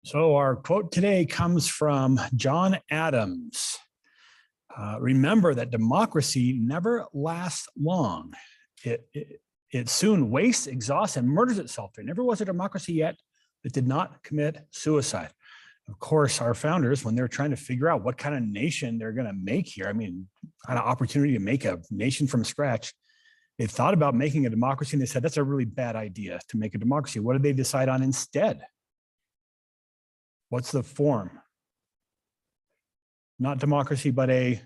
So our quote today comes from John Adams. Remember that democracy never lasts long. It soon wastes, exhausts, and murders itself. There never was a democracy yet that did not commit suicide. Of course, our founders, when they're trying to figure out what kind of nation they're going to make here, I mean, kind of opportunity to make a nation from scratch, they thought about making a democracy and they said, that's a really bad idea to make a democracy. What did they decide on instead? What's the form? Not democracy, but a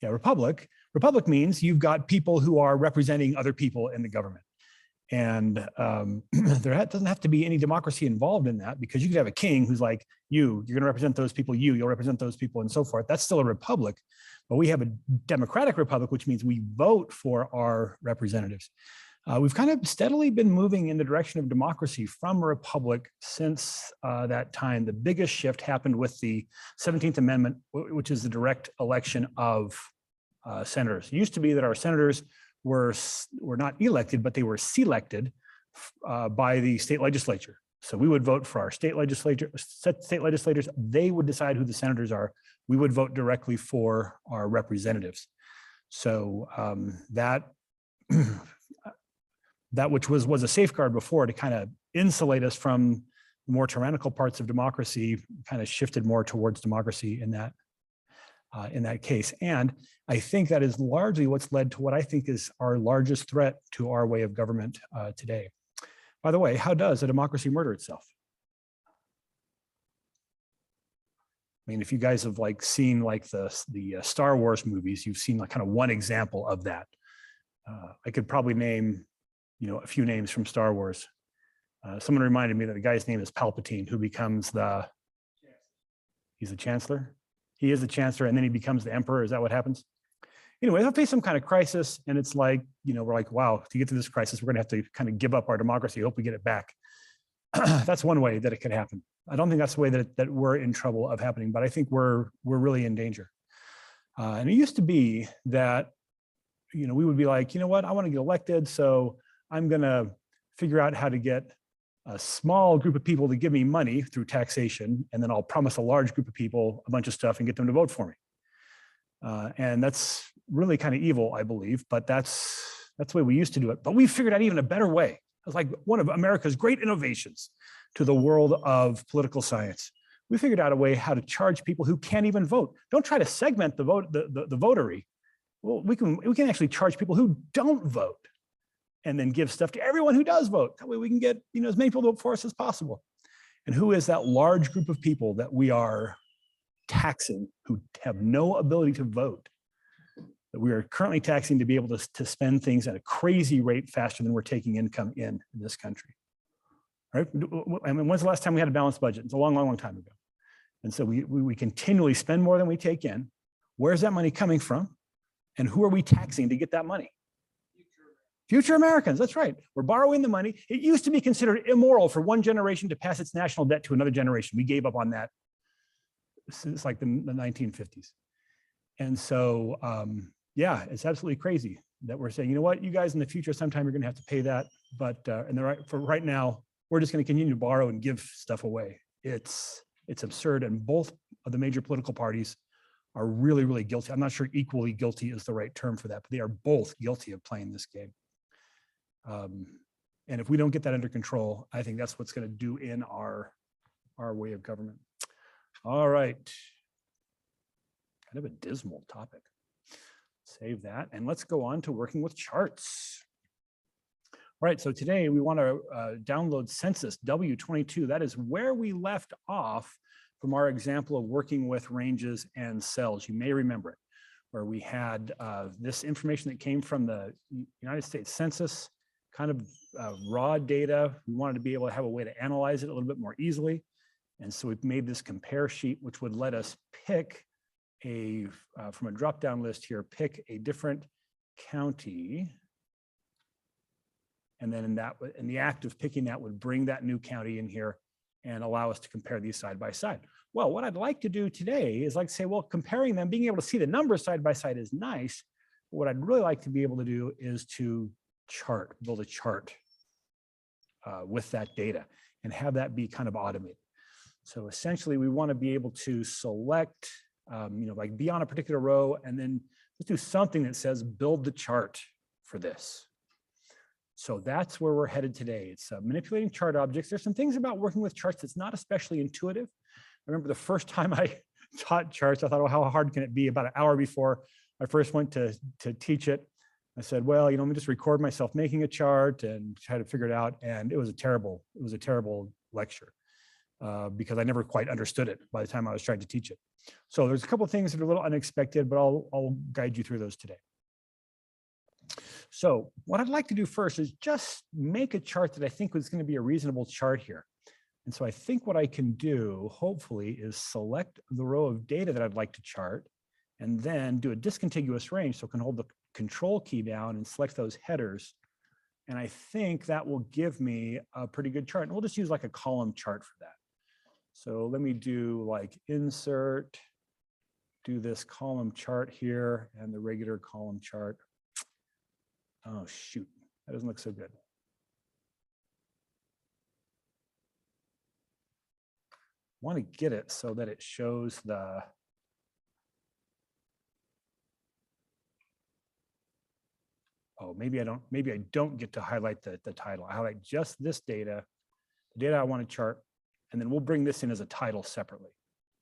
republic. Republic means you've got people who are representing other people in the government. And there doesn't have to be any democracy involved in that, because you could have a king who's like, you're going to represent those people, you'll represent those people, and so forth. That's still a republic. But we have a democratic republic, which means we vote for our representatives. We've kind of steadily been moving in the direction of democracy from a republic since that time. The biggest shift happened with the 17th Amendment, which is the direct election of senators. It used to be that our senators were not elected, but they were selected by the state legislature. So we would vote for our state legislators. They would decide who the senators are. We would vote directly for our representatives. So that which was a safeguard before to kind of insulate us from the more tyrannical parts of democracy kind of shifted more towards democracy in that case. And I think that is largely what's led to what I think is our largest threat to our way of government today. By the way, how does a democracy murder itself? I mean, if you guys have seen the Star Wars movies, you've seen kind of one example of that. I could probably name a few names from Star Wars. Someone reminded me that the guy's name is Palpatine, who becomes he's the Chancellor. He is the Chancellor, and then he becomes the Emperor. Is that what happens? Anyway, they'll face some kind of crisis, and it's like, we're like, wow, to get through this crisis, we're gonna have to kind of give up our democracy, hope we get it back. That's one way that it could happen. I don't think that's the way that we're in trouble of happening, but I think we're really in danger. And it used to be that, we would be like, you know what, I want to get elected, so I'm going to figure out how to get a small group of people to give me money through taxation, and then I'll promise a large group of people a bunch of stuff and get them to vote for me. And that's really kind of evil, I believe, but that's the way we used to do it. But we figured out even a better way. It was like one of America's great innovations to the world of political science. We figured out a way how to charge people who can't even vote. Don't try to segment the votery. Well, we can actually charge people who don't vote, and then give stuff to everyone who does vote. That way we can get as many people to vote for us as possible. And who is that large group of people that we are taxing who have no ability to vote, that we are currently taxing to be able to spend things at a crazy rate faster than we're taking income in this country? Right? I mean, when's the last time we had a balanced budget? It's a long, long, long time ago. And so we continually spend more than we take in. Where's that money coming from? And who are we taxing to get that money? Future Americans, that's right. We're borrowing the money. It used to be considered immoral for one generation to pass its national debt to another generation. We gave up on that since the 1950s. And so, yeah, it's absolutely crazy that we're saying, you know what, you guys in the future, sometime you're gonna have to pay that. But for right now, we're just gonna continue to borrow and give stuff away. It's absurd, and both of the major political parties are really, really guilty. I'm not sure equally guilty is the right term for that, but they are both guilty of playing this game. And if we don't get that under control, I think that's what's going to do in our way of government. All right. Kind of a dismal topic. Save that. And let's go on to working with charts. All right. So today we want to download Census W22. That is where we left off from our example of working with ranges and cells. You may remember it, where we had this information that came from the United States Census, kind of raw data. We wanted to be able to have a way to analyze it a little bit more easily. And so we've made this compare sheet, which would let us pick from a drop-down list here, pick a different county. And then in the act of picking that would bring that new county in here and allow us to compare these side by side. Well, what I'd like to do today is say, well, comparing them, being able to see the numbers side by side is nice. What I'd really like to be able to do is to build a chart with that data and have that be kind of automated. So essentially, we want to be able to select, like be on a particular row, and then let's do something that says build the chart for this. So that's where we're headed today. It's manipulating chart objects. There's some things about working with charts that's not especially intuitive. I remember the first time I taught charts, I thought, oh, how hard can it be? About an hour before I first went to teach it, I said, well, let me just record myself making a chart and try to figure it out. And it was a terrible lecture because I never quite understood it by the time I was trying to teach it. So there's a couple of things that are a little unexpected, but I'll guide you through those today. So what I'd like to do first is just make a chart that I think is going to be a reasonable chart here. And so I think what I can do, hopefully, is select the row of data that I'd like to chart, and then do a discontiguous range so I can hold the control key down and select those headers. And I think that will give me a pretty good chart. And we'll just use like a column chart for that. So let me do like insert, do this column chart here and the regular column chart. Oh, shoot, that doesn't look so good. I want to get it so that it shows the, oh, maybe I don't get to highlight the title. I highlight just this data, the data I want to chart, and then we'll bring this in as a title separately.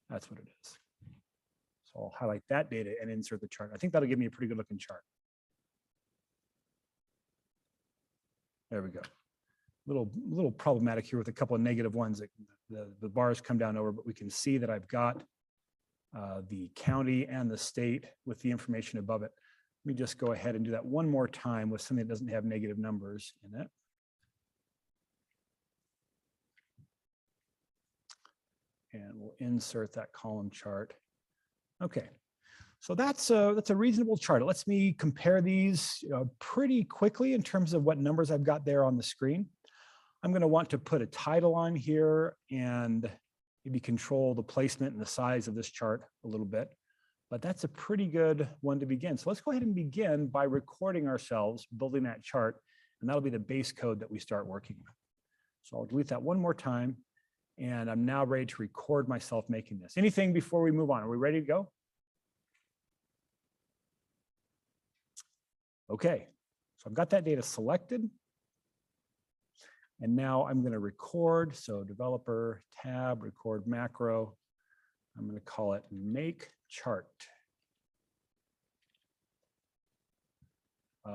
That's what it is. So I'll highlight that data and insert the chart. I think that'll give me a pretty good looking chart. There we go. Little problematic here with a couple of negative ones that the bars come down over, but we can see that I've got the county and the state with the information above it. Let me just go ahead and do that one more time with something that doesn't have negative numbers in it. And we'll insert that column chart. Okay, so that's a reasonable chart. It lets me compare these pretty quickly in terms of what numbers I've got there on the screen. I'm going to want to put a title on here and maybe control the placement and the size of this chart a little bit. But that's a pretty good one to begin. So let's go ahead and begin by recording ourselves building that chart, and that'll be the base code that we start working with. So I'll delete that one more time, and I'm now ready to record myself making this. Anything before we move on? Are we ready to go? Okay, so I've got that data selected. And now I'm going to record. So developer tab, record macro. I'm going to call it make chart.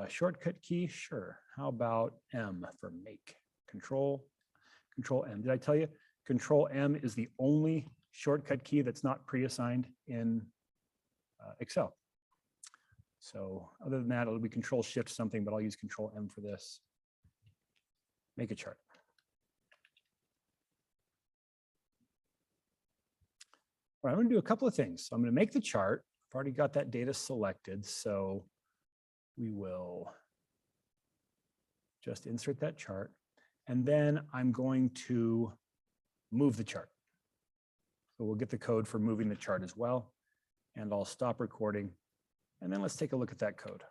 Shortcut key, sure. How about M for make? Control M. Did I tell you? Control M is the only shortcut key that's not pre-assigned in Excel. So other than that, it'll be Control Shift something, but I'll use Control M for this. Make a chart. All right, I'm going to do a couple of things. So I'm going to make the chart. I've already got that data selected, so we will just insert that chart. And then I'm going to move the chart. So we'll get the code for moving the chart as well. And I'll stop recording. And then let's take a look at that code.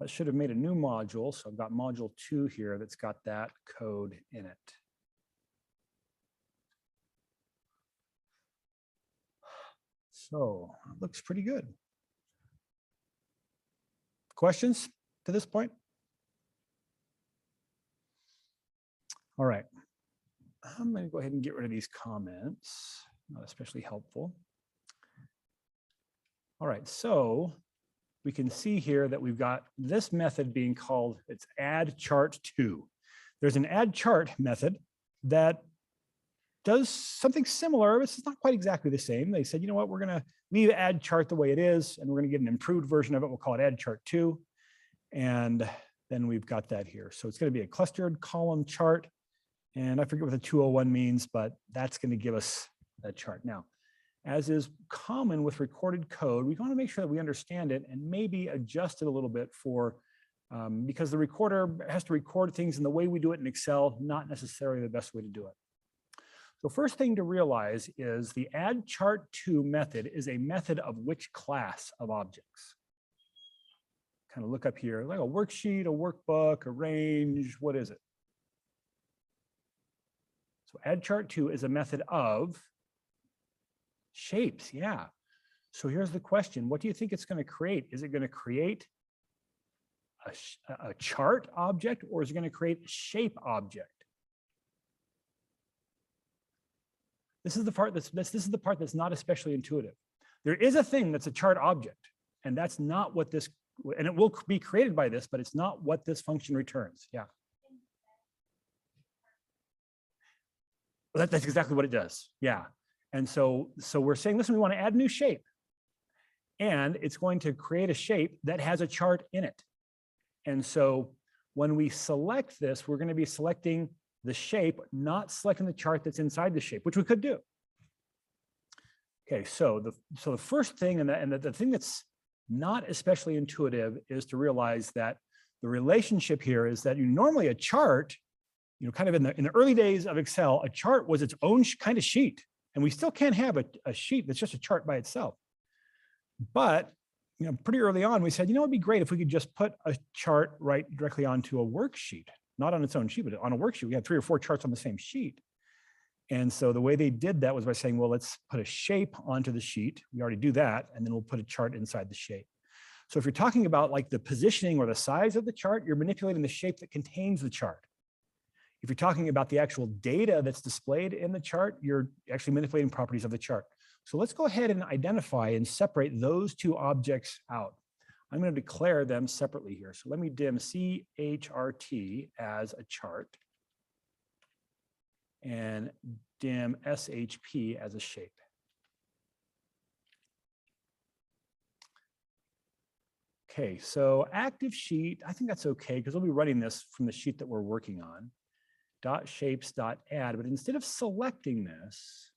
I should have made a new module. So I've got module 2 here that's got that code in it. So it looks pretty good. Questions to this point? All right. I'm going to go ahead and get rid of these comments. Not especially helpful. All right, so we can see here that we've got this method being called, it's add chart to. There's an add chart method that does something similar. It's not quite exactly the same. They said, you know what, we're going to leave add chart the way it is, and we're going to get an improved version of it. We'll call it add chart 2. And then we've got that here. So it's going to be a clustered column chart. And I forget what the 201 means, but that's going to give us that chart. Now, as is common with recorded code, we want to make sure that we understand it and maybe adjust it a little bit for, because the recorder has to record things in the way we do it in Excel, not necessarily the best way to do it. So first thing to realize is the add chart to method is a method of which class of objects? Kind of look up here, like a worksheet, a workbook, a range, what is it? So add chart to is a method of shapes. Yeah. So here's the question. What do you think it's going to create? Is it going to create a chart object, or is it going to create a shape object? This is the part that's not especially intuitive. There is a thing that's a chart object, and that's not what this, and it will be created by this, but it's not what this function returns. Yeah. That's exactly what it does. Yeah. And so we're saying, listen, we want to add a new shape, and it's going to create a shape that has a chart in it. And so when we select this, we're going to be selecting the shape, not selecting the chart that's inside the shape, which we could do. Okay, so the first thing, and the thing that's not especially intuitive, is to realize that the relationship here is that normally a chart, kind of in the early days of Excel, a chart was its own kind of sheet, and we still can't have a sheet that's just a chart by itself. But pretty early on, we said, it'd be great if we could just put a chart right directly onto a worksheet, not on its own sheet, but on a worksheet. We had 3 or 4 charts on the same sheet. And so the way they did that was by saying, well, let's put a shape onto the sheet. We already do that. And then we'll put a chart inside the shape. So if you're talking about like the positioning or the size of the chart, you're manipulating the shape that contains the chart. If you're talking about the actual data that's displayed in the chart, you're actually manipulating properties of the chart. So let's go ahead and identify and separate those 2 objects out. I'm going to declare them separately here. So let me dim CHRT as a chart and dim SHP as a shape. Okay, so active sheet, I think that's okay because we'll be running this from the sheet that we're working on. .shapes.add, but instead of selecting this,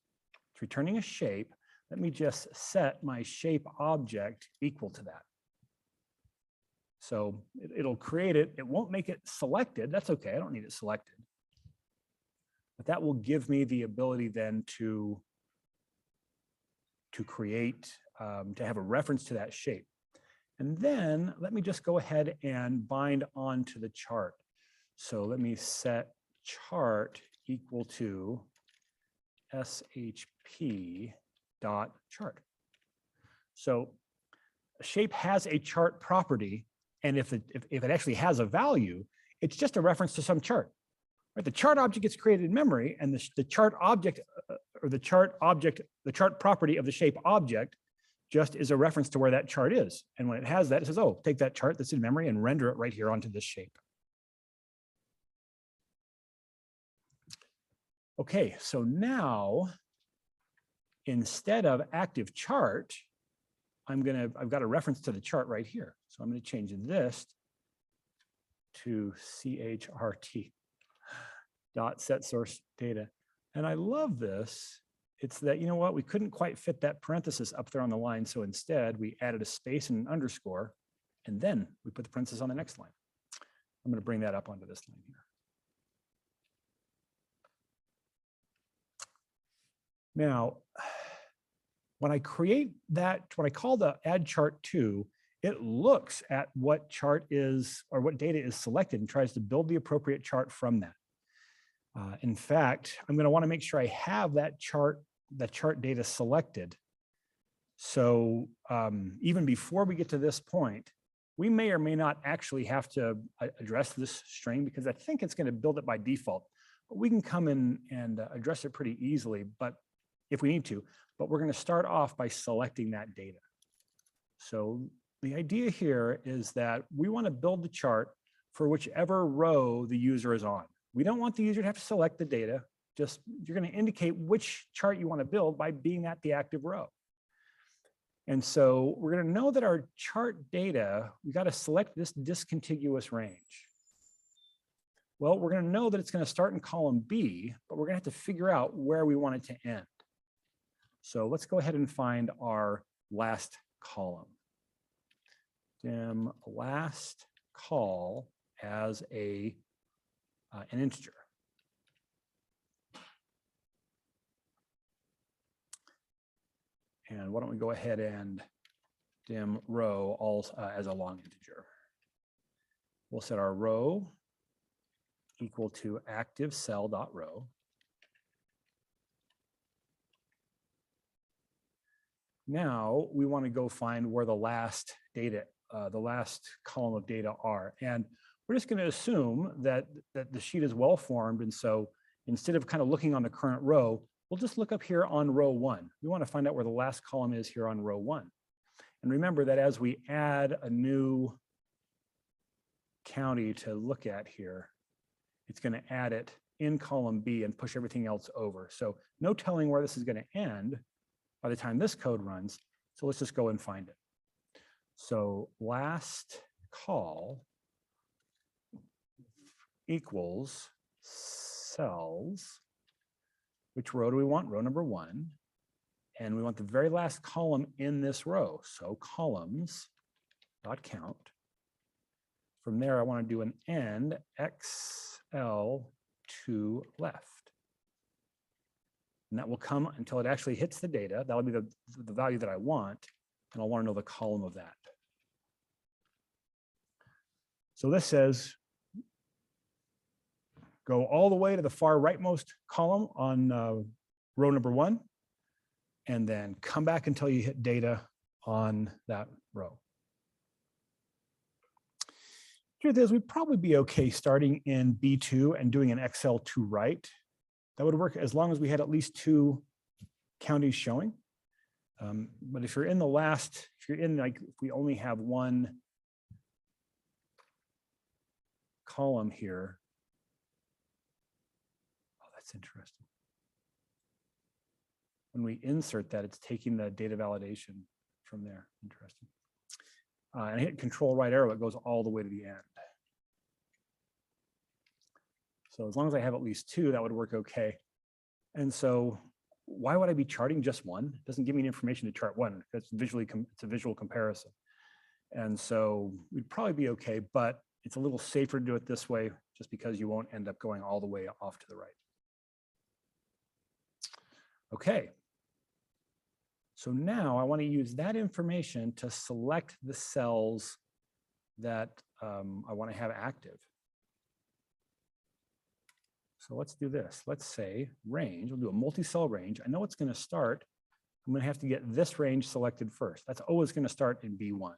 it's returning a shape, let me just set my shape object equal to that. So it'll create it. It won't make it selected. That's okay. I don't need it selected. But that will give me the ability then to create, to have a reference to that shape. And then let me just go ahead and bind onto the chart. So let me set chart equal to SHP dot chart. So a shape has a chart property, and if it actually has a value, it's just a reference to some chart. Right? The chart object gets created in memory, and the chart object or the chart property of the shape object just is a reference to where that chart is. And when it has that, it says, oh, take that chart that's in memory and render it right here onto this shape. Okay, so now instead of active chart, I've got a reference to the chart right here. So I'm going to change this to CHRT dot set source data. And I love this. It's that, we couldn't quite fit that parenthesis up there on the line. So instead we added a space and an underscore, and then we put the parenthesis on the next line. I'm going to bring that up onto this line here. Now, when I create that, when I call the add chart to, it looks at what chart is or what data is selected and tries to build the appropriate chart from that. In fact, I'm going to want to make sure I have that chart data selected. So even before we get to this point, we may or may not actually have to address this string because I think it's going to build it by default. But we can come in and address it pretty easily, but if we need to. But we're going to start off by selecting that data. So the idea here is that we want to build the chart for whichever row the user is on. We don't want the user to have to select the data. Just you're going to indicate which chart you want to build by being at the active row. And so we're going to know that our chart data, we got to select this discontiguous range. Well, we're going to know that it's going to start in column B, but we're going to have to figure out where we want it to end. So let's go ahead and find our last column. Dim last call as an integer. And why don't we go ahead and dim row also as a long integer. We'll set our row equal to active cell.row. Now we want to go find where the last data, the last column of data are. And we're just going to assume that the sheet is well formed. And so instead of kind of looking on the current row, we'll just look up here on row 1. We want to find out where the last column is here on row 1. And remember that as we add a new county to look at here, it's going to add it in column B and push everything else over. So no telling where this is going to end by the time this code runs. So let's just go and find it. So last call equals cells. Which row do we want? Row number 1. And we want the very last column in this row. So columns dot count. From there, I want to do an end XL to left. And that will come until it actually hits the data. That'll be the value that I want. And I'll want to know the column of that. So this says, go all the way to the far rightmost column on row number 1, and then come back until you hit data on that row. Truth is, we'd probably be okay starting in B2 and doing an XL to right. That would work as long as we had at least 2 counties showing. But if you're in the last, if you're in like, if we only have 1 column here. Oh, that's interesting. When we insert that, it's taking the data validation from there. Interesting. And I hit control right arrow, it goes all the way to the end. So as long as I have at least 2, that would work okay. And so why would I be charting just 1? It doesn't give me any information to chart 1. It's it's a visual comparison. And so we'd probably be okay, but it's a little safer to do it this way just because you won't end up going all the way off to the right. Okay. So now I want to use that information to select the cells that I want to have active. So let's do this. Let's say range, we'll do a multi-cell range. I know it's going to start. I'm going to have to get this range selected first. That's always going to start in B1.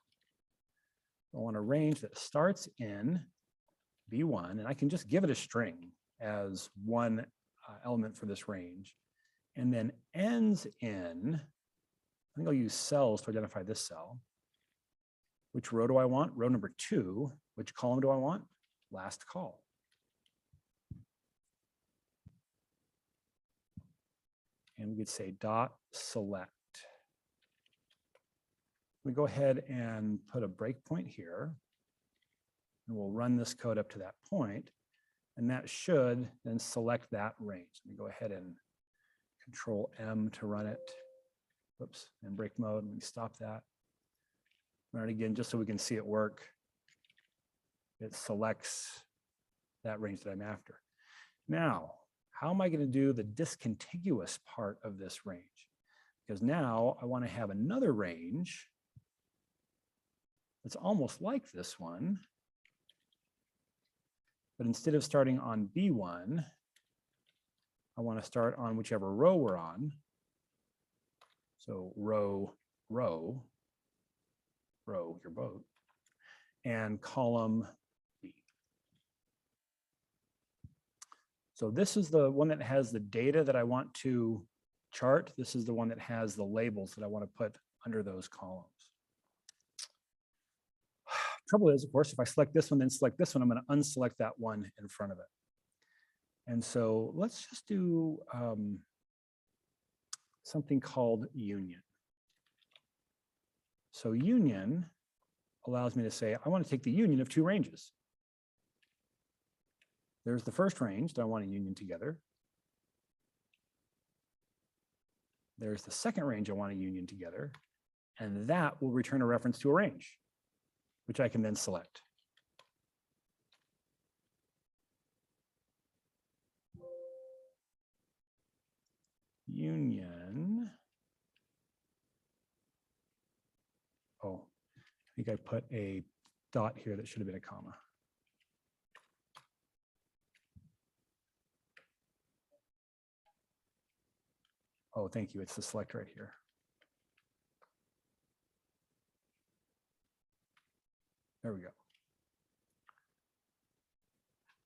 I want a range that starts in B1, and I can just give it a string as one element for this range, and then ends in, I think I'll use cells to identify this cell. Which row do I want? Row number 2. Which column do I want? Last call. And we could say dot select. We go ahead and put a breakpoint here, and we'll run this code up to that point, and that should then select that range. Let me go ahead and control M to run it. Whoops, and break mode, and we stop that. Run it again just so we can see it work. It selects that range that I'm after. Now, how am I going to do the discontiguous part of this range? Because now I want to have another range that's almost like this one, but instead of starting on B1, I want to start on whichever row we're on. So row, your boat, and column B. So this is the one that has the data that I want to chart. This is the one that has the labels that I want to put under those columns. Trouble is, of course, if I select this one, then select this one, I'm going to unselect that one in front of it. And so let's just do something called union. So union allows me to say, I want to take the union of 2 ranges. There's the first range that I want to union together. There's the second range I want to union together. And that will return a reference to a range, which I can then select. Union. Oh, I think I put a dot here that should have been a comma. Oh, thank you. It's the select right here. There we go.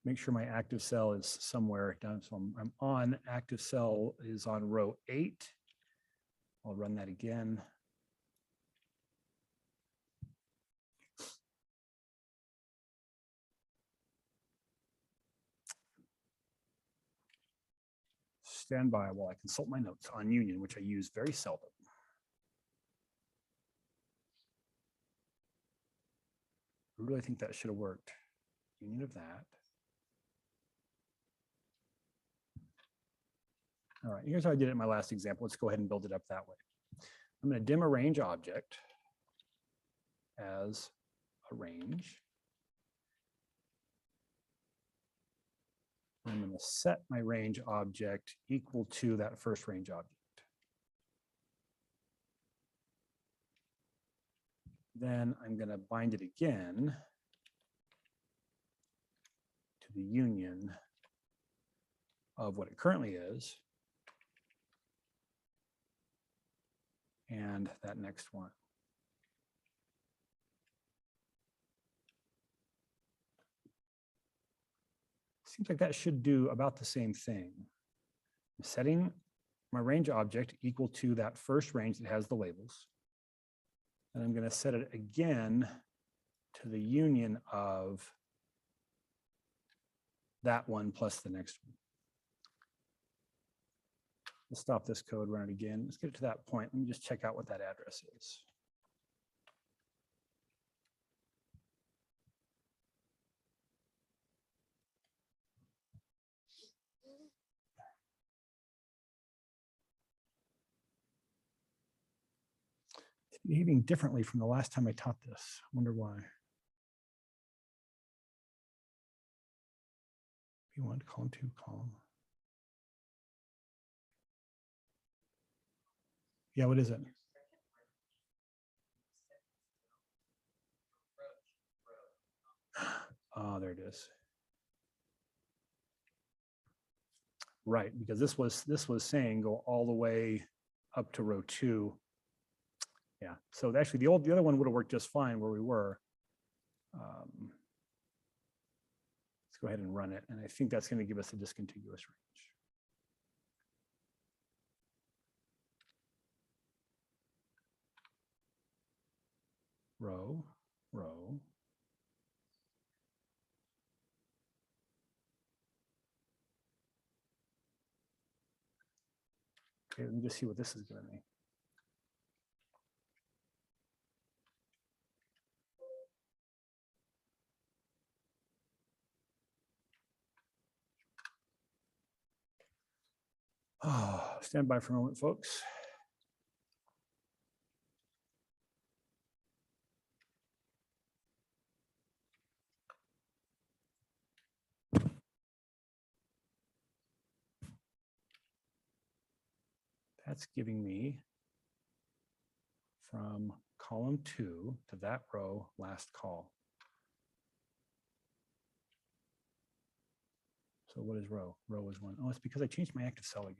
Make sure my active cell is somewhere down. So I'm on active cell is on row 8. I'll run that again. Stand by while I consult my notes on union, which I use very seldom. I really think that should have worked. Union of that. All right, here's how I did it in my last example. Let's go ahead and build it up that way. I'm going to dim a range object as a range. I'm going to set my range object equal to that first range object. Then I'm going to bind it again to the union of what it currently is and that next one. Seems like that should do about the same thing. I'm setting my range object equal to that first range that has the labels. And I'm going to set it again to the union of that one plus the next one. Let's stop this code, run it again. Let's get it to that point. Let me just check out what that address is. It's behaving differently from the last time I taught this. I wonder why. P1, column 2, column. Yeah, what is it? Oh, there it is. Right, because this was saying go all the way up to row 2. Yeah, so actually the other one would have worked just fine where we were. Let's go ahead and run it, and I think that's going to give us a discontiguous range. Row, row. Okay, let me just see what this is giving me. Oh, stand by for a moment, folks. That's giving me from column 2 to that row last call. So what is row? Row is 1. Oh, it's because I changed my active cell again.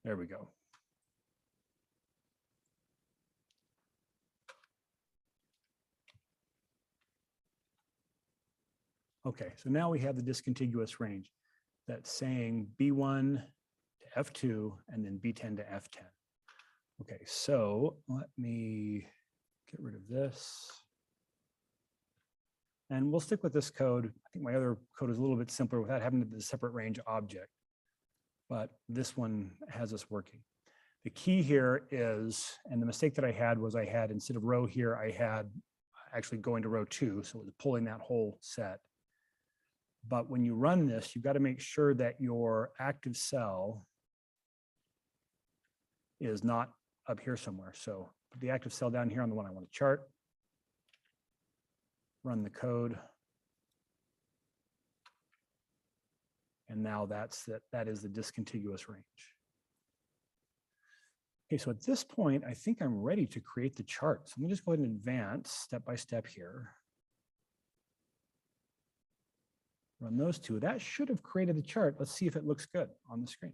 There we go. Okay, so now we have the discontiguous range that's saying B1 to F2 and then B10 to F10. Okay, so let me get rid of this. And we'll stick with this code. I think my other code is a little bit simpler without having the separate range object, but this one has us working. The key here is, and the mistake that I had was I had, instead of row here, I had actually going to row 2, so it was pulling that whole set. But when you run this, you've got to make sure that your active cell is not up here somewhere. So put the active cell down here on the one I want to chart. Run the code. And now that is the discontiguous range. Okay, so at this point, I think I'm ready to create the chart. So let me just go ahead and advance step by step here. Run those two. That should have created the chart. Let's see if it looks good on the screen.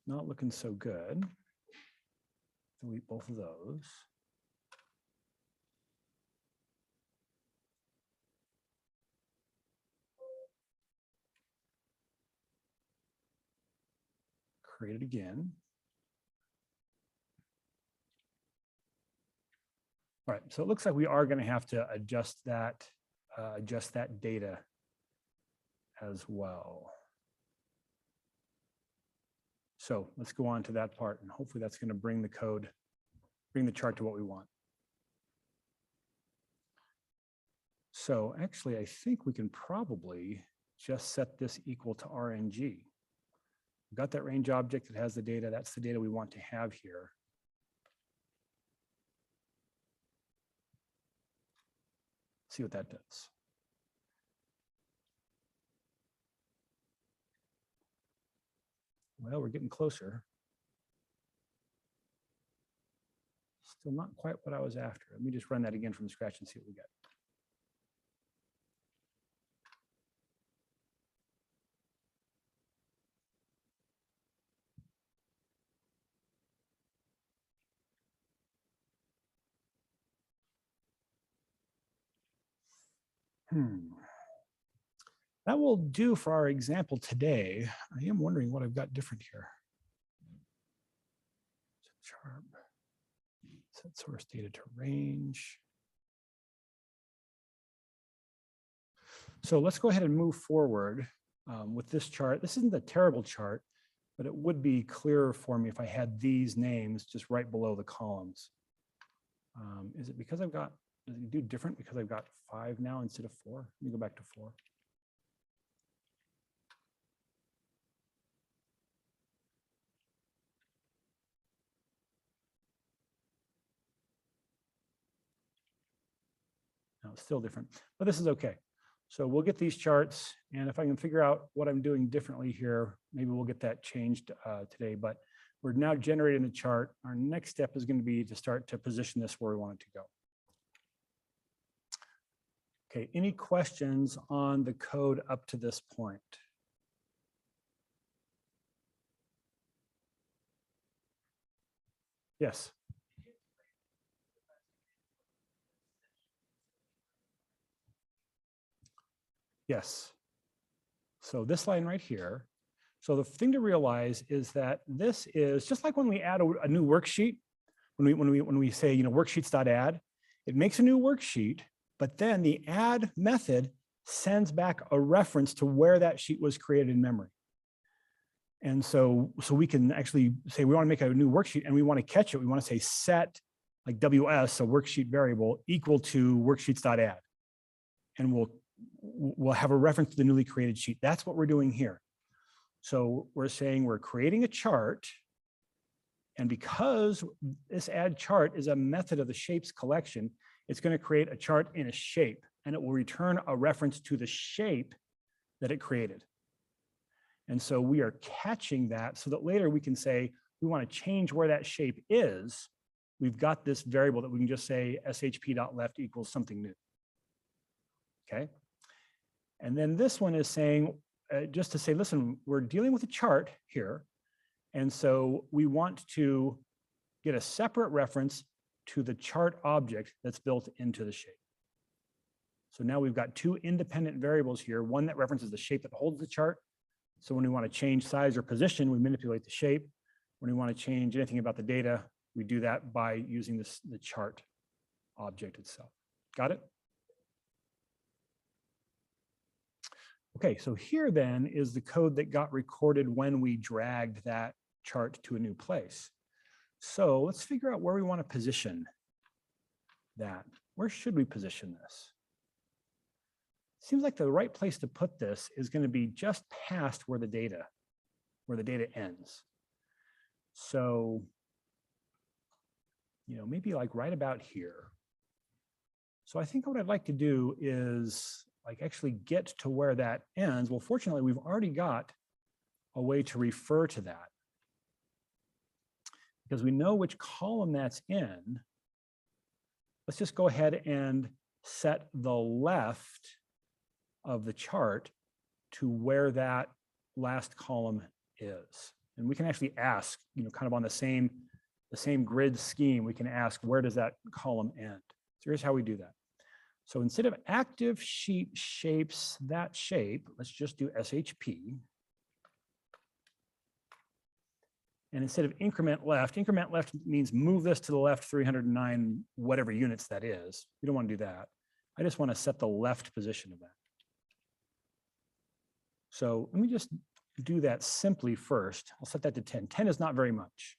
It's not looking so good. Delete both of those. Create it again. All right, so it looks like we are going to have to adjust that data as well. So let's go on to that part, and hopefully that's going to bring the code, bring the chart to what we want. So actually, I think we can probably just set this equal to RNG. We've got that range object that has the data. That's the data we want to have here. See what that does. Well, we're getting closer. Still not quite what I was after. Let me just run that again from scratch and see what we get. That will do for our example today. I am wondering what I've got different here. Set source data to range. So let's go ahead and move forward with this chart. This isn't a terrible chart, but it would be clearer for me if I had these names just right below the columns. Is it because I've got, does it do different because I've got 5 now instead of 4? Let me go back to 4. No, it's still different, but this is okay. So we'll get these charts, and if I can figure out what I'm doing differently here, maybe we'll get that changed today, but we're now generating the chart. Our next step is going to be to start to position this where we want it to go. Okay, any questions on the code up to this point? Yes. Yes. So this line right here. So the thing to realize is that this is just like when we add a new worksheet, when we say, worksheets.add, it makes a new worksheet, but then the add method sends back a reference to where that sheet was created in memory. And so we can actually say we want to make a new worksheet and we want to catch it. We want to say set like WS, a worksheet variable, equal to worksheets.add. And we'll have a reference to the newly created sheet. That's what we're doing here. So we're saying we're creating a chart, and because this add chart is a method of the shapes collection, it's going to create a chart in a shape, and it will return a reference to the shape that it created. And so we are catching that so that later we can say we want to change where that shape is. We've got this variable that we can just say shp.left equals something new. Okay. And then this one is saying, just to say, listen, we're dealing with a chart here. And so we want to get a separate reference to the chart object that's built into the shape. So now we've got 2 independent variables here, one that references the shape that holds the chart. So when we want to change size or position, we manipulate the shape. When we want to change anything about the data, we do that by using the chart object itself. Got it? Okay, so here then is the code that got recorded when we dragged that chart to a new place. So let's figure out where we want to position that. Where should we position this? Seems like the right place to put this is going to be just past where the data ends. So, maybe like right about here. So I think what I'd like to do is like actually get to where that ends. Well, fortunately, we've already got a way to refer to that because we know which column that's in. let's just go ahead and set the left of the chart to where that last column is. And we can actually ask, kind of on the same grid scheme, we can ask, where does that column end? So here's how we do that. So instead of active sheet shapes that shape, let's just do SHP. And instead of increment left means move this to the left 309, whatever units that is. We don't want to do that. I just want to set the left position of that. So let me just do that simply first. I'll set that to 10. 10 is not very much.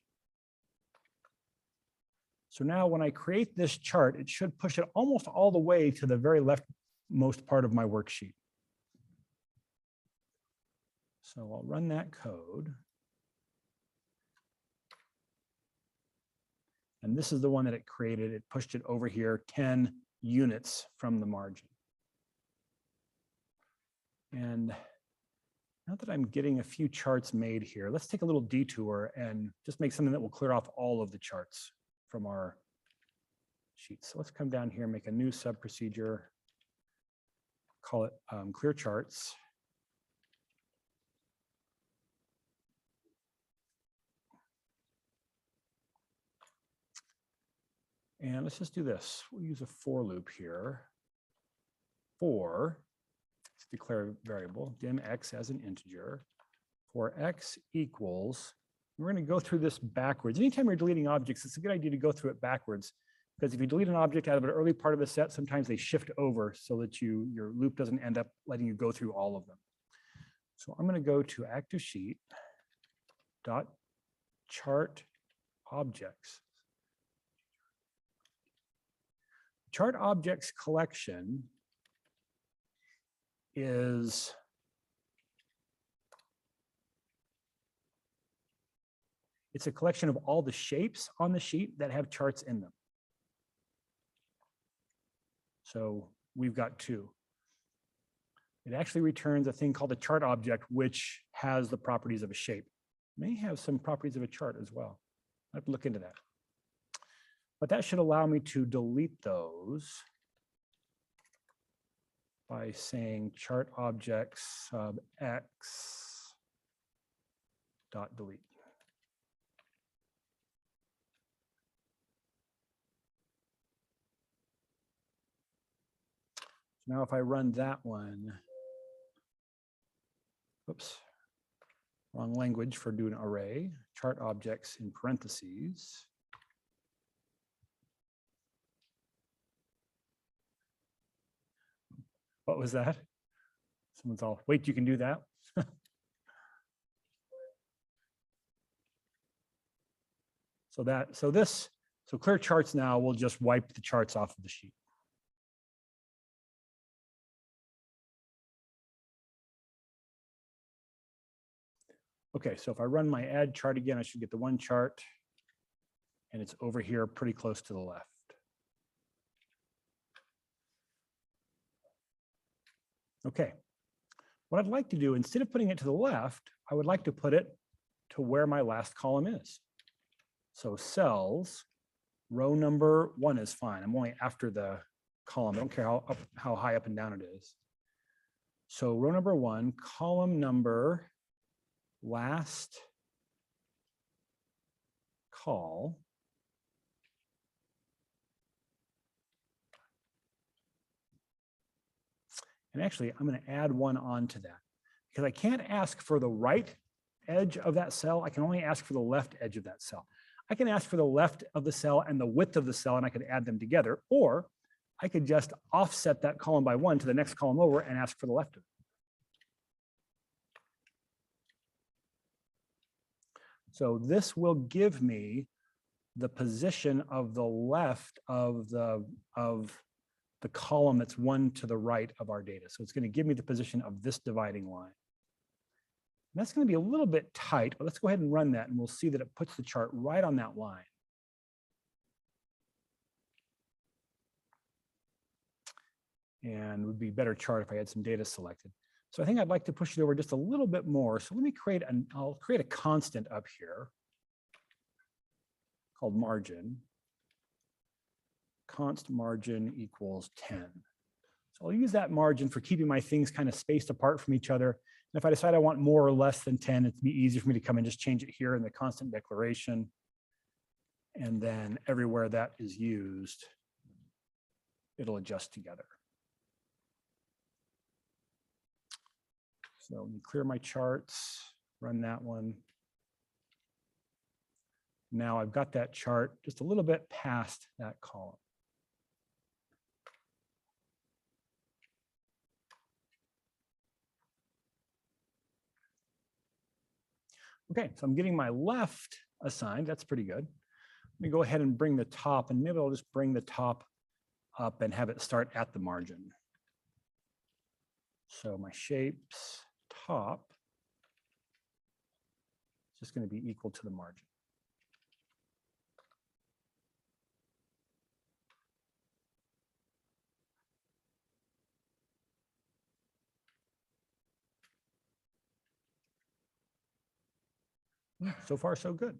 So now when I create this chart, it should push it almost all the way to the very leftmost part of my worksheet. So I'll run that code. And this is the one that it created. It pushed it over here 10 units from the margin. And now that I'm getting a few charts made here, let's take a little detour and just make something that will clear off all of the charts from our sheet. So let's come down here, make a new sub procedure, call it clear charts. And let's just do this. We'll use a for loop here. For, let's declare a variable, dim x as an integer. For x equals, we're going to go through this backwards. Anytime you're deleting objects, it's a good idea to go through it backwards. Because if you delete an object out of an early part of the set, sometimes they shift over so that your loop doesn't end up letting you go through all of them. So I'm going to go to active sheet dot chart objects. Chart objects collection is it's a collection of all the shapes on the sheet that have charts in them. So we've got two. It actually returns a thing called a chart object, which has the properties of a shape. It may have some properties of a chart as well. I have to look into that. But that should allow me to delete those by saying chart objects sub x dot delete. Now if I run that one, oops, wrong language for doing array, chart objects in parentheses. What was that? Someone's all, wait, you can do that? So clear charts now will just wipe the charts off of the sheet. Okay, so if I run my add chart again, I should get the one chart, and it's over here pretty close to the left. Okay, what I'd like to do, instead of putting it to the left, I would like to put it to where my last column is. So cells, row number 1 is fine. I'm only after the column. I don't care how high up and down it is. So row number 1, column number last call. And actually, I'm going to add one on to that because I can't ask for the right edge of that cell. I can only ask for the left edge of that cell. I can ask for the left of the cell and the width of the cell, and I could add them together, or I could just offset that column by 1 to the next column over and ask for the left of it. So this will give me the position of the left of the column that's 1 to the right of our data. So it's going to give me the position of this dividing line. And that's going to be a little bit tight, but let's go ahead and run that, and we'll see that it puts the chart right on that line. And it would be a better chart if I had some data selected. So I think I'd like to push it over just a little bit more. So let me I'll create a constant up here called margin. const margin equals 10. So I'll use that margin for keeping my things kind of spaced apart from each other. And if I decide I want more or less than 10, it'd be easier for me to come and just change it here in the constant declaration. And then everywhere that is used, it'll adjust together. So let me clear my charts, run that one. Now I've got that chart just a little bit past that column. Okay, so I'm getting my left assigned. That's pretty good. Let me go ahead and bring the top, and maybe I'll just bring the top up and have it start at the margin. So my shapes top is just going to be equal to the margin. So far, so good.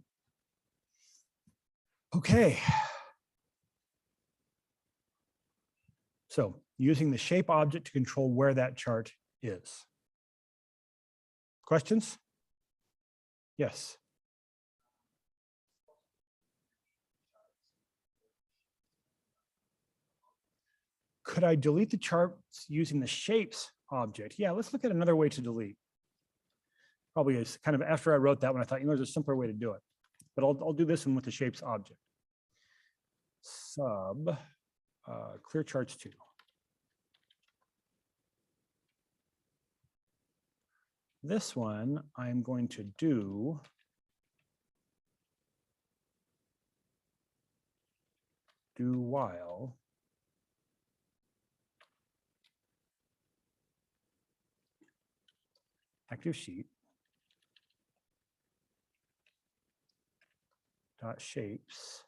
Okay. So using the shape object to control where that chart is. Questions? Yes. Could I delete the charts using the shapes object? Yeah, let's look at another way to delete. Probably is kind of after I wrote that one, I thought, there's a simpler way to do it. But I'll do this one with the shapes object. Sub clear charts 2. This one I'm going to do while active sheet dot shapes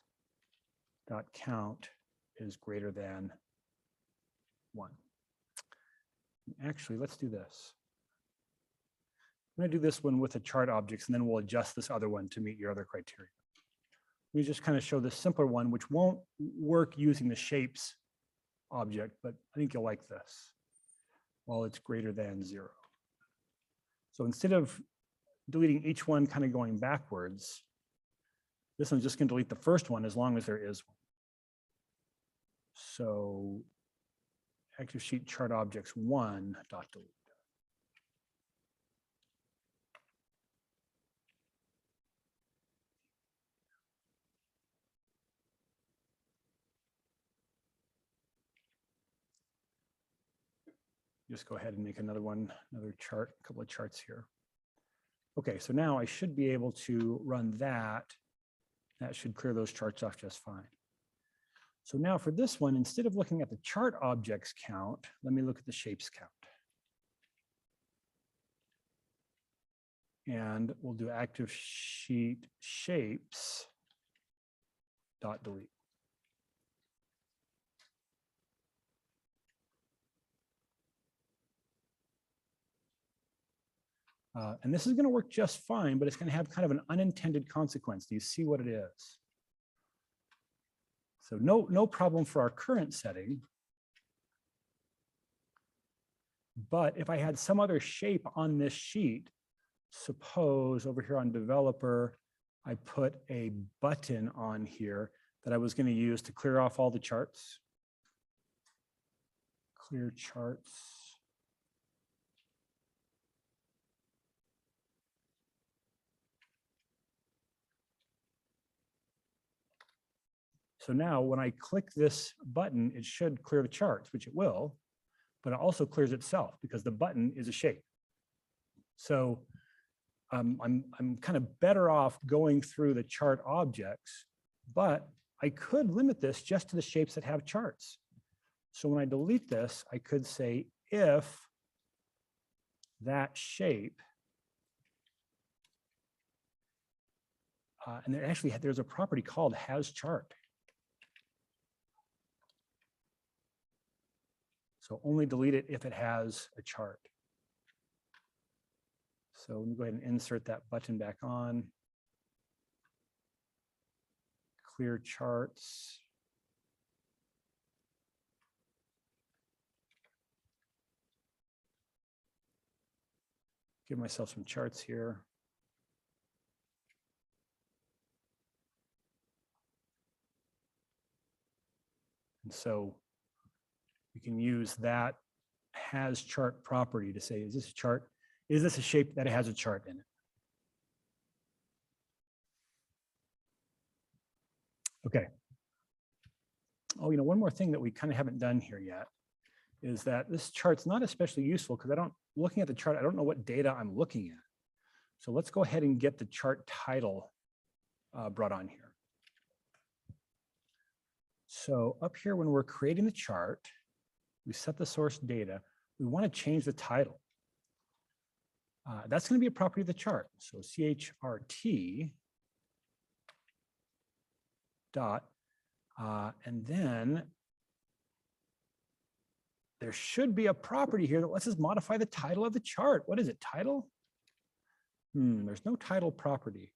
dot count is greater than 1. Actually, let's do this. I'm going to do this one with the chart objects, and then we'll adjust this other one to meet your other criteria. We just kind of show the simpler one, which won't work using the shapes object, but I think you'll like this while it's greater than 0. So instead of deleting each one kind of going backwards, this one's just going to delete the first one as long as there is one. So active sheet chart objects 1 dot delete. Just go ahead and make another one, another chart, a couple of charts here. Okay, so now I should be able to run that. That should clear those charts off just fine. So now for this one, instead of looking at the chart objects count, let me look at the shapes count. And we'll do active sheet shapes dot delete. And this is going to work just fine, but it's going to have kind of an unintended consequence. Do you see what it is? So no problem for our current setting. But if I had some other shape on this sheet, suppose over here on developer, I put a button on here that I was going to use to clear off all the charts. Clear charts. So now when I click this button, it should clear the charts, which it will, but it also clears itself because the button is a shape. So I'm kind of better off going through the chart objects, but I could limit this just to the shapes that have charts. So when I delete this, I could say if that shape, and there's a property called has chart. So only delete it if it has a chart. So let me go ahead and insert that button back on. Clear charts. Give myself some charts here. And so we can use that has chart property to say, is this a chart? Is this a shape that has a chart in it? Okay. Oh, one more thing that we kind of haven't done here yet is that this chart's not especially useful because looking at the chart, I don't know what data I'm looking at. So let's go ahead and get the chart title brought on here. So up here, when we're creating the chart, we set the source data. We want to change the title. That's going to be a property of the chart. So chrt dot, and then there should be a property here that lets us modify the title of the chart. What is it? Title? There's no title property.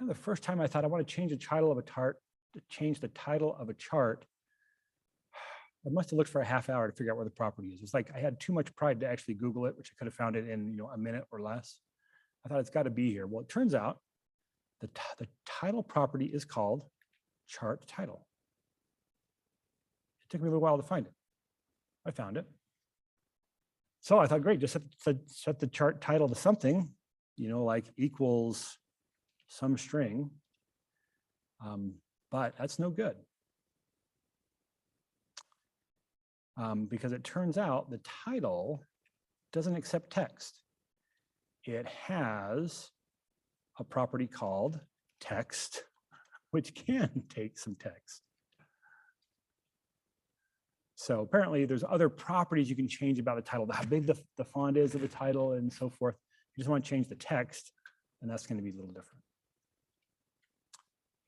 And the first time I thought I want to change the title of a chart, I must have looked for a half hour to figure out where the property is. It's like I had too much pride to actually Google it, which I could have found it in a minute or less. I thought it's got to be here. Well, it turns out the title property is called chart title. It took me a little while to find it. I found it. So I thought, great, just set the chart title to something, like equals some string. But that's no good. Because it turns out the title doesn't accept text. It has a property called text, which can take some text. So apparently there's other properties you can change about the title, how big the font is of the title and so forth. You just want to change the text, and that's going to be a little different.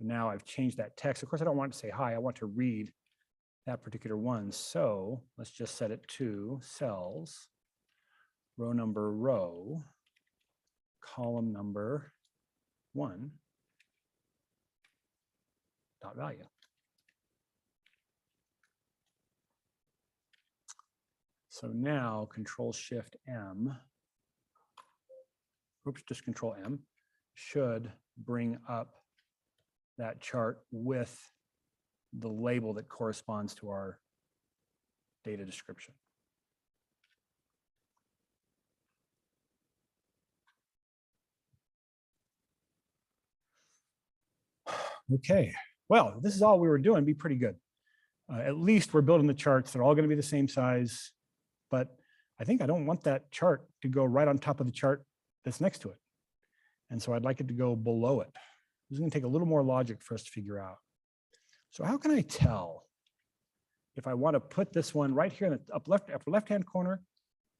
Now I've changed that text. Of course, I don't want to say hi. I want to read that particular one. So let's just set it to cells, row number row, column number 1, dot value. So now Control-Shift-M, just Control-M, should bring up that chart with the label that corresponds to our data description. Okay, well, this is all we were doing. Be pretty good. At least we're building the charts. They're all going to be the same size, but I think I don't want that chart to go right on top of the chart that's next to it. And so I'd like it to go below it. This is going to take a little more logic for us to figure out. So how can I tell if I want to put this one right here in the upper left-hand corner,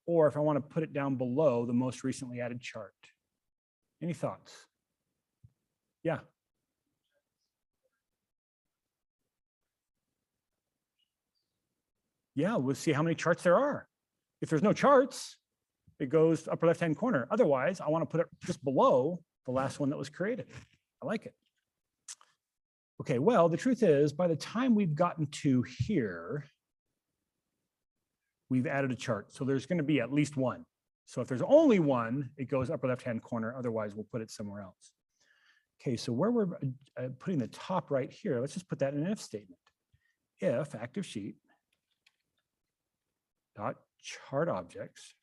or if I want to put it down below the most recently added chart? Any thoughts? Yeah. Yeah, we'll see how many charts there are. If there's no charts, it goes upper left-hand corner. Otherwise, I want to put it just below the last one that was created. I like it. Okay, well, the truth is, by the time we've gotten to here, we've added a chart. So there's going to be at least one. So if there's only one, it goes upper left-hand corner. Otherwise, we'll put it somewhere else. Okay, so where we're putting the top right here, let's just put that in an if statement. If active sheet dot chart objects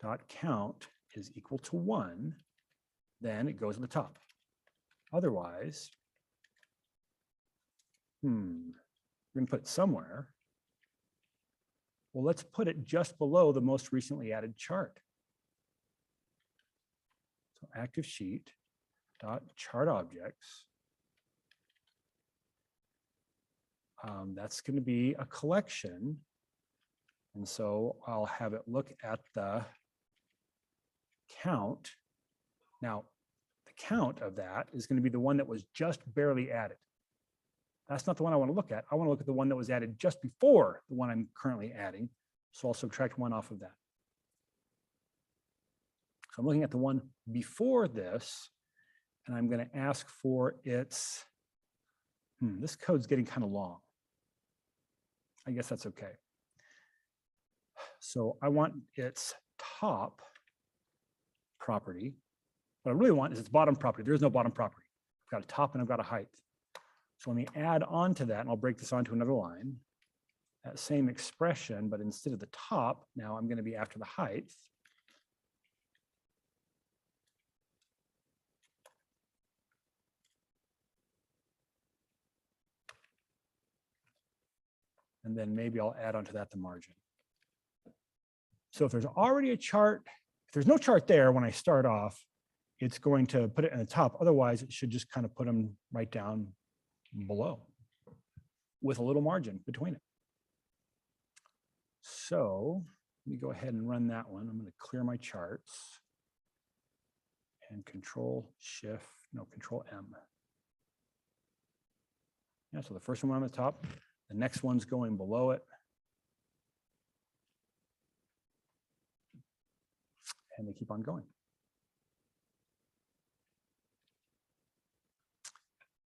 dot count is equal to 1, then it goes at the top. Otherwise, we're going to put it somewhere. Well, let's put it just below the most recently added chart. So active sheet dot chart objects. That's going to be a collection. And so I'll have it look at the count. Now, the count of that is going to be the one that was just barely added. That's not the one I want to look at. I want to look at the one that was added just before the one I'm currently adding. So I'll subtract 1 off of that. So I'm looking at the one before this, and I'm going to ask for its, this code's getting kind of long. I guess that's okay. So I want its top property. What I really want is its bottom property. There is no bottom property. I've got a top and I've got a height. So let me add on to that, and I'll break this onto another line. That same expression, but instead of the top, now I'm going to be after the height. And then maybe I'll add onto that the margin. So if there's already a chart, if there's no chart there when I start off, it's going to put it in the top. Otherwise, it should just kind of put them right down below with a little margin between it. So let me go ahead and run that one. I'm going to clear my charts and Control M. Yeah, so the first one on the top, the next one's going below it. And they keep on going.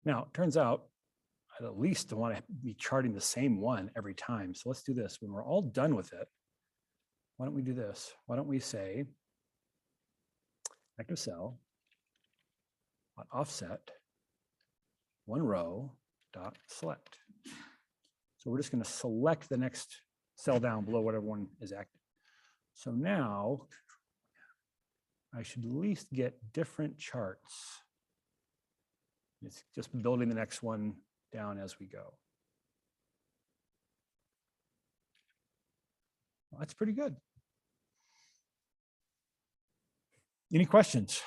Now, it turns out I at least want to be charting the same one every time. So let's do this. When we're all done with it, why don't we do this? Why don't we say active cell offset one row dot select. So we're just going to select the next cell down below whatever one is active. So now I should at least get different charts. It's just building the next one down as we go. Well, that's pretty good. Any questions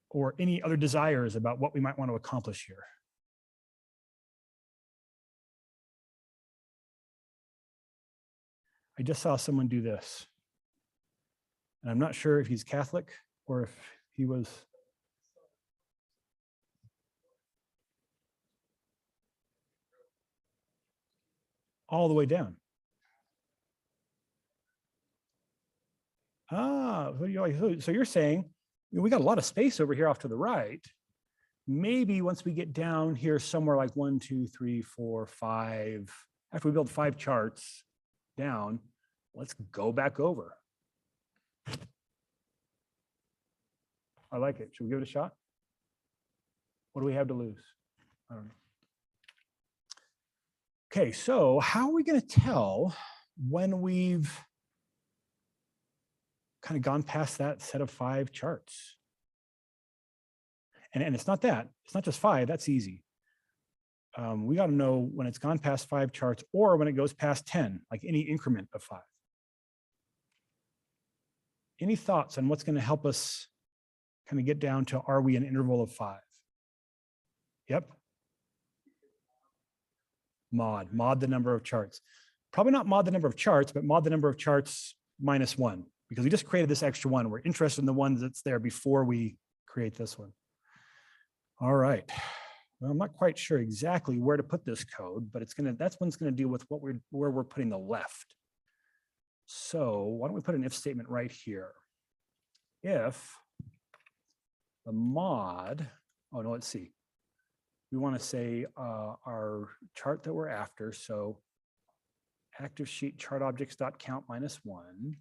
or any other desires about what we might want to accomplish here? I just saw someone do this. And I'm not sure if he's Catholic or if he was. All the way down. Ah, so you're saying we got a lot of space over here off to the right. Maybe once we get down here somewhere like 1, 2, 3, 4, 5, after we build 5 charts down, let's go back over. I like it. Should we give it a shot? What do we have to lose? I don't know. Okay, so how are we going to tell when we've kind of gone past that set of 5 charts? And it's not that. It's not just 5. That's easy. We got to know when it's gone past 5 charts or when it goes past 10, like any increment of 5. Any thoughts on what's going to help us kind of get down to, are we an interval of 5? Yep. Mod the number of charts. Probably not mod the number of charts, but mod the number of charts minus 1, because we just created this extra one. We're interested in the one that's there before we create this one. All right. Well, I'm not quite sure exactly where to put this code, but that's one's going to deal with where we're putting the left. So why don't we put an if statement right here? If the mod, oh no, let's see. We want to say our chart that we're after. So active sheet chart objects dot count minus 1.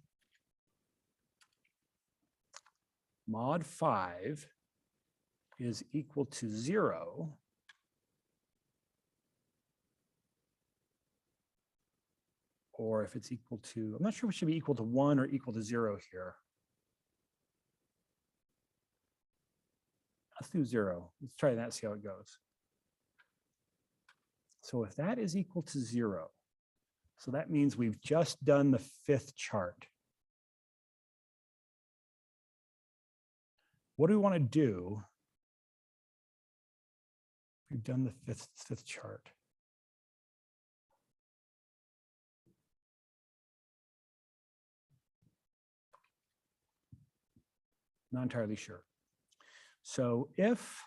Mod 5 is equal to 0. Or if it's equal to, I'm not sure if it should be equal to 1 or equal to 0 here. Let's do 0. Let's try that, see how it goes. So if that is equal to 0, so that means we've just done the 5th chart. What do we want to do? We've done the fifth chart. Not entirely sure. So if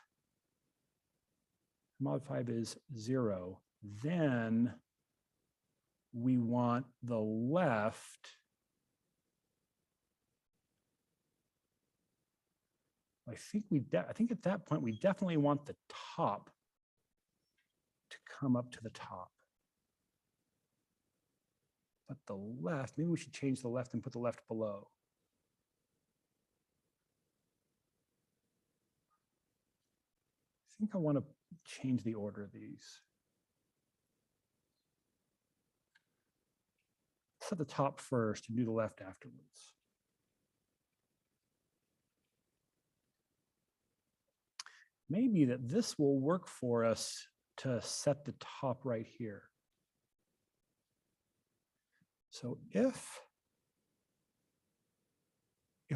mod 5 is 0, then we want the left I think at that point we definitely want the top to come up to the top. But the left, maybe we should change the left and put the left below. I think I want to change the order of these. Set the top first and do the left afterwards. Maybe that this will work for us to set the top right here. So if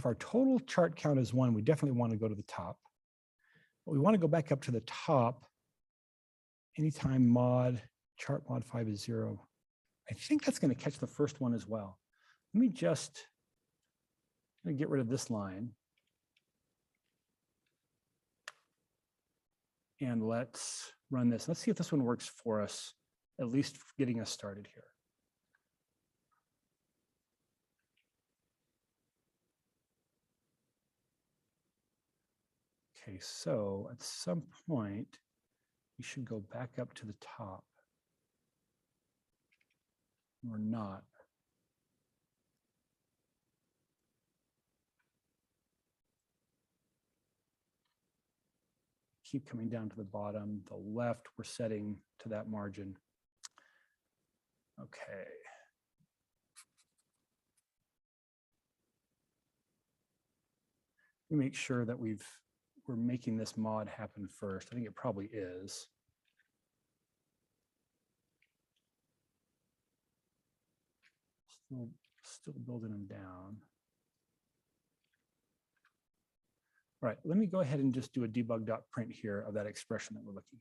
our total chart count is 1, we definitely want to go to the top. But we want to go back up to the top anytime chart mod 5 is 0. I think that's going to catch the first one as well. Let me just get rid of this line. And let's run this. Let's see if this one works for us, at least getting us started here. Okay, so at some point, we should go back up to the top. Or not. Keep coming down to the bottom. The left, we're setting to that margin. Okay. We make sure that we're making this mod happen first. I think it probably is. Still building them down. All right, let me go ahead and just do a debug.print here of that expression that we're looking at.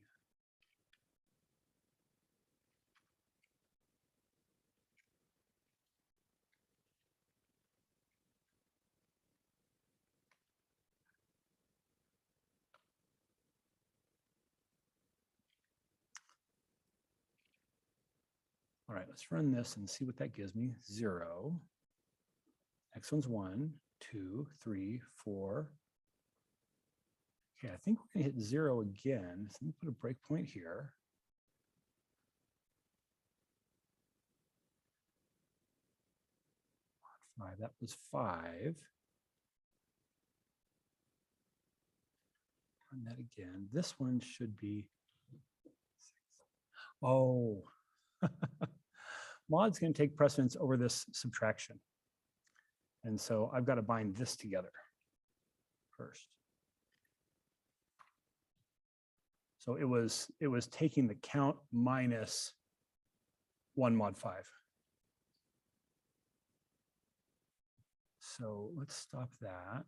All right, let's run this and see what that gives me. 0. X1's 1, 2, 3, 4. Okay, I think we're going to hit 0 again. So let me put a breakpoint here. Mod 5, that was 5. Run that again. This one should be 6. Oh. Mod's going to take precedence over this subtraction. And so I've got to bind this together first. So it was taking the count minus 1 mod 5. So let's stop that.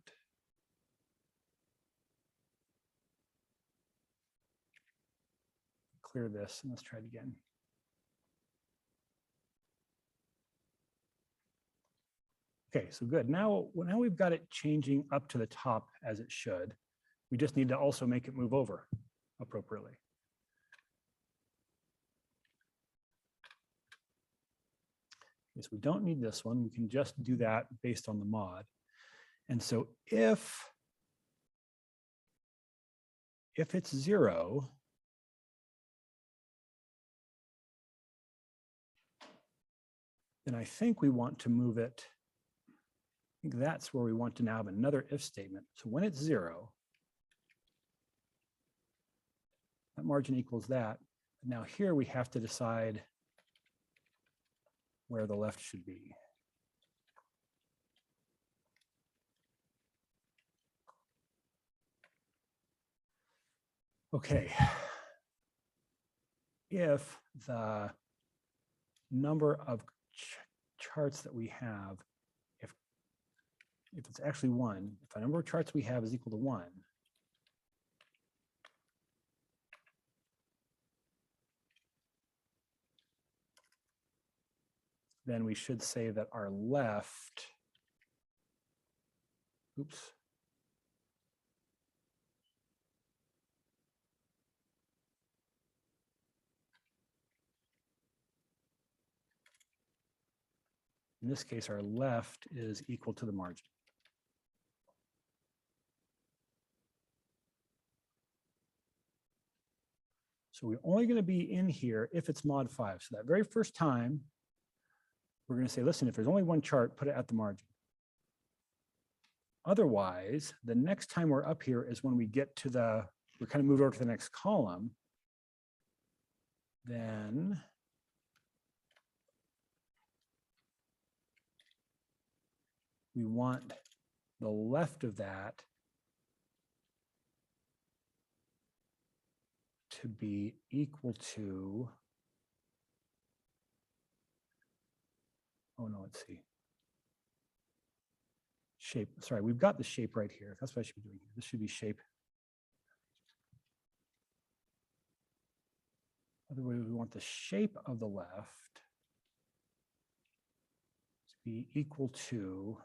Clear this and let's try it again. Okay, so good. Now we've got it changing up to the top as it should. We just need to also make it move over appropriately. Okay, so we don't need this one. We can just do that based on the mod. And so if it's 0, then I think we want to move it. I think that's where we want to now have another if statement. So when it's 0, that margin equals that. Now here we have to decide where the left should be. Okay. If the number of charts that we have, if it's actually 1, if the number of charts we have is equal to 1, then we should say that our left, oops. In this case, our left is equal to the margin. So we're only going to be in here if it's mod 5. So that very first time, we're going to say, listen, if there's only one chart, put it at the margin. Otherwise, the next time we're up here is when we get to we're kind of moved over to the next column. Then we want the left of that to be equal to, oh no, let's see. Shape, sorry, we've got the shape right here. That's what I should be doing here. This should be shape. Otherwise, we want the shape of the left to be equal to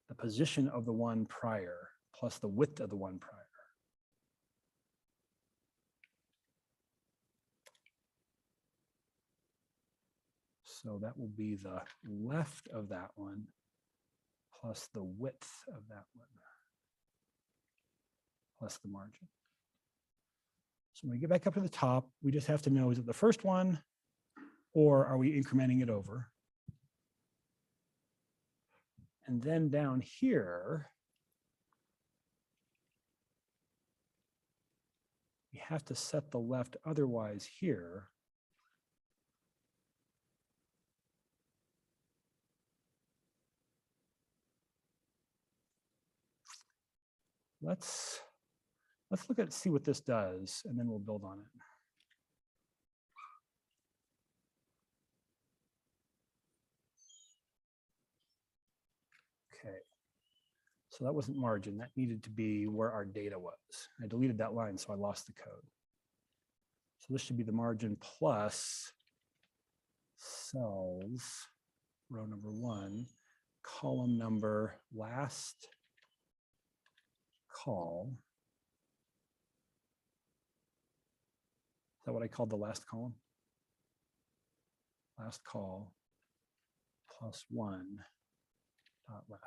the position of the one prior plus the width of the one prior. So that will be the left of that one plus the width of that one plus the margin. So when we get back up to the top, we just have to know, is it the first one or are we incrementing it over? And then down here, we have to set the left otherwise here. Let's look at see what this does, and then we'll build on it. Okay, so that wasn't margin. That needed to be where our data was. I deleted that line, so I lost the code. So this should be the margin plus cells, row number 1, column number last call. Is that what I called the last column? Last call plus 1 dot left.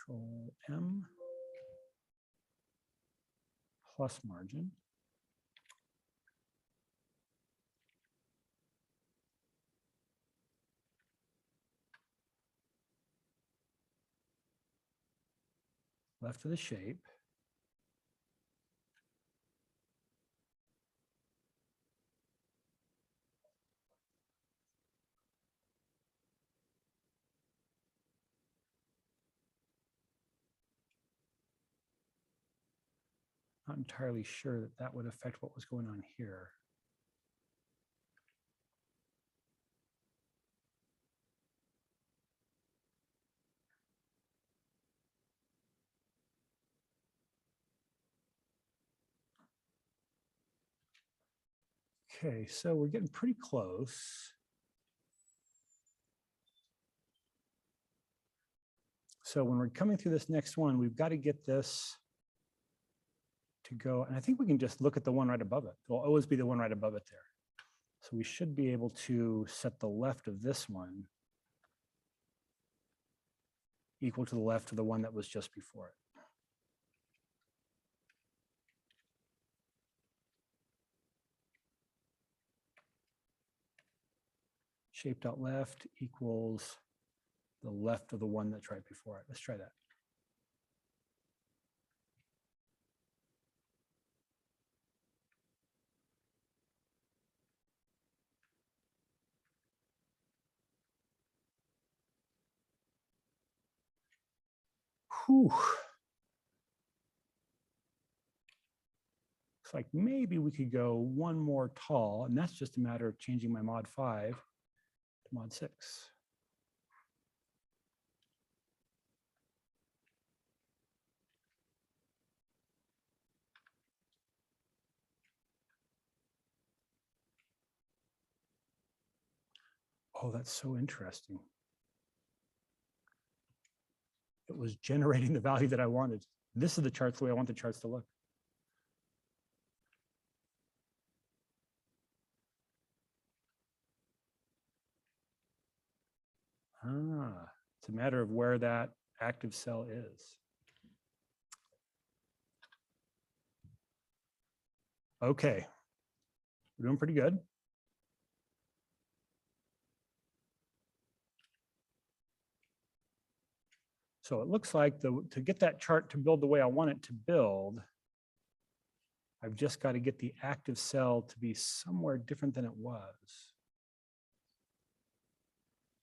Control M plus margin. Left of the shape. Not entirely sure that that would affect what was going on here. Okay, so we're getting pretty close. So when we're coming through this next one, we've got to get this to go, and I think we can just look at the one right above it. It'll always be the one right above it there. So we should be able to set the left of this one equal to the left of the one that was just before it. Shape.left equals the left of the one that's right before it. Let's try that. Whew. Looks like maybe we could go one more tall, and that's just a matter of changing my mod 5 to mod 6. Oh, that's so interesting. It was generating the value that I wanted. This is the charts the way I want the charts to look. Ah, it's a matter of where that active cell is. Okay, we're doing pretty good. So it looks like to get that chart to build the way I want it to build, I've just got to get the active cell to be somewhere different than it was.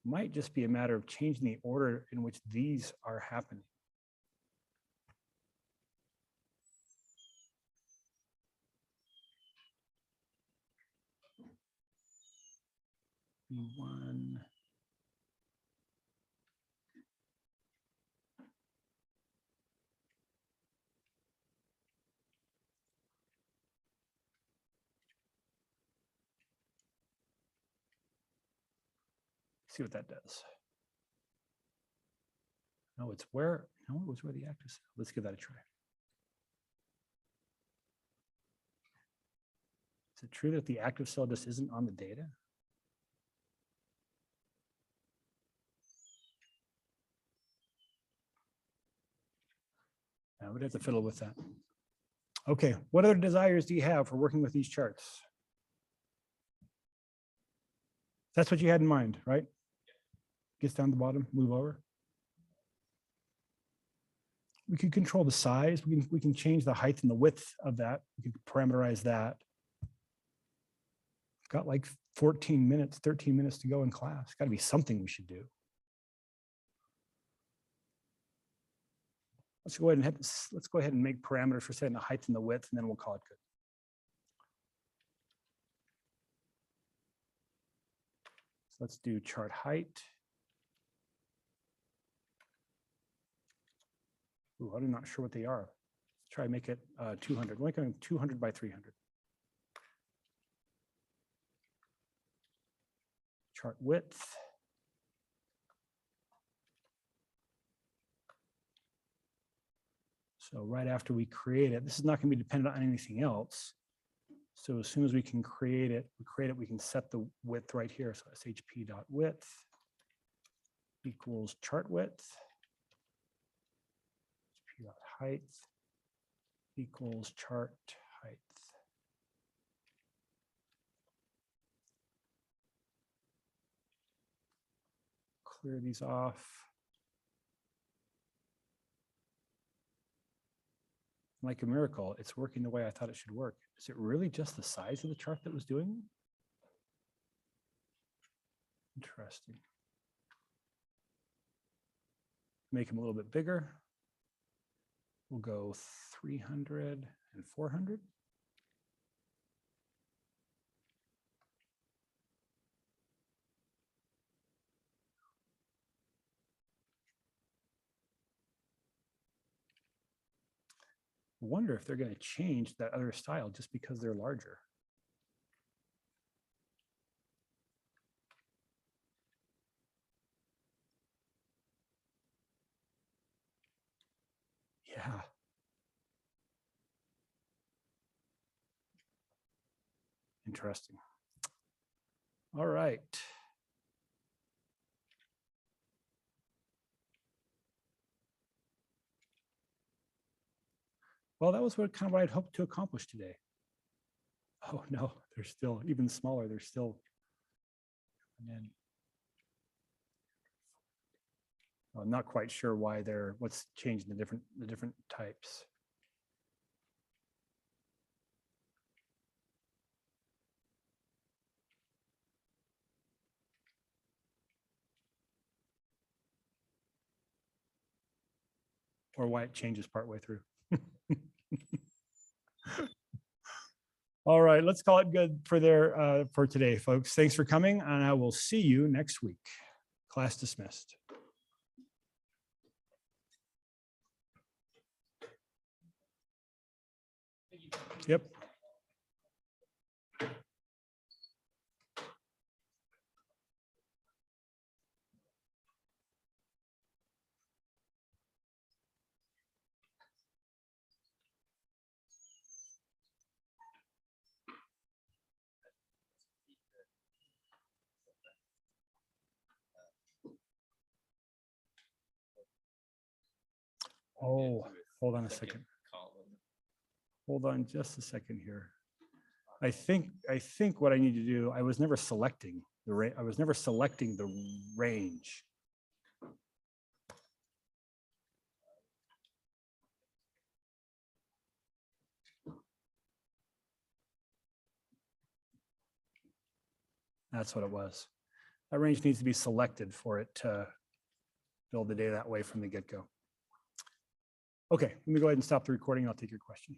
Might just be a matter of changing the order in which these are happening. B1. See what that does. No, it's where, no, it was where the active cell. Let's give that a try. Is it true that the active cell just isn't on the data? I would have to fiddle with that. Okay, what other desires do you have for working with these charts? That's what you had in mind, right? Gets down the bottom, move over. We can control the size. We can change the height and the width of that. We can parameterize that. Got like 14 minutes, 13 minutes to go in class. Got to be something we should do. Let's go ahead and make parameters for setting the height and the width, and then we'll call it good. So let's do chart height. Ooh, I'm not sure what they are. Let's try to make it 200. We're going 200 by 300. Chart width. So right after we create it, this is not going to be dependent on anything else. So as soon as we can create it, we can set the width right here. So shp.width equals chart width. Height equals chart height. Clear these off. Like a miracle, it's working the way I thought it should work. Is it really just the size of the chart that was doing it? Interesting. Make them a little bit bigger. We'll go 300 and 400. I wonder if they're going to change that other style just because they're larger. Yeah. Interesting. All right. Well, that was kind of what I'd hoped to accomplish today. Oh no, they're still even smaller. They're still. And then, I'm not quite sure why what's changed the different types. Or why it changes partway through. All right, let's call it good for today, folks. Thanks for coming, and I will see you next week. Class dismissed. Yep. Oh, hold on a second. Hold on just a second here. I think what I need to do, I was never selecting the range. I was never selecting the range. That's what it was. That range needs to be selected for it to build the data that way from the get-go. Okay, let me go ahead and stop the recording. I'll take your question.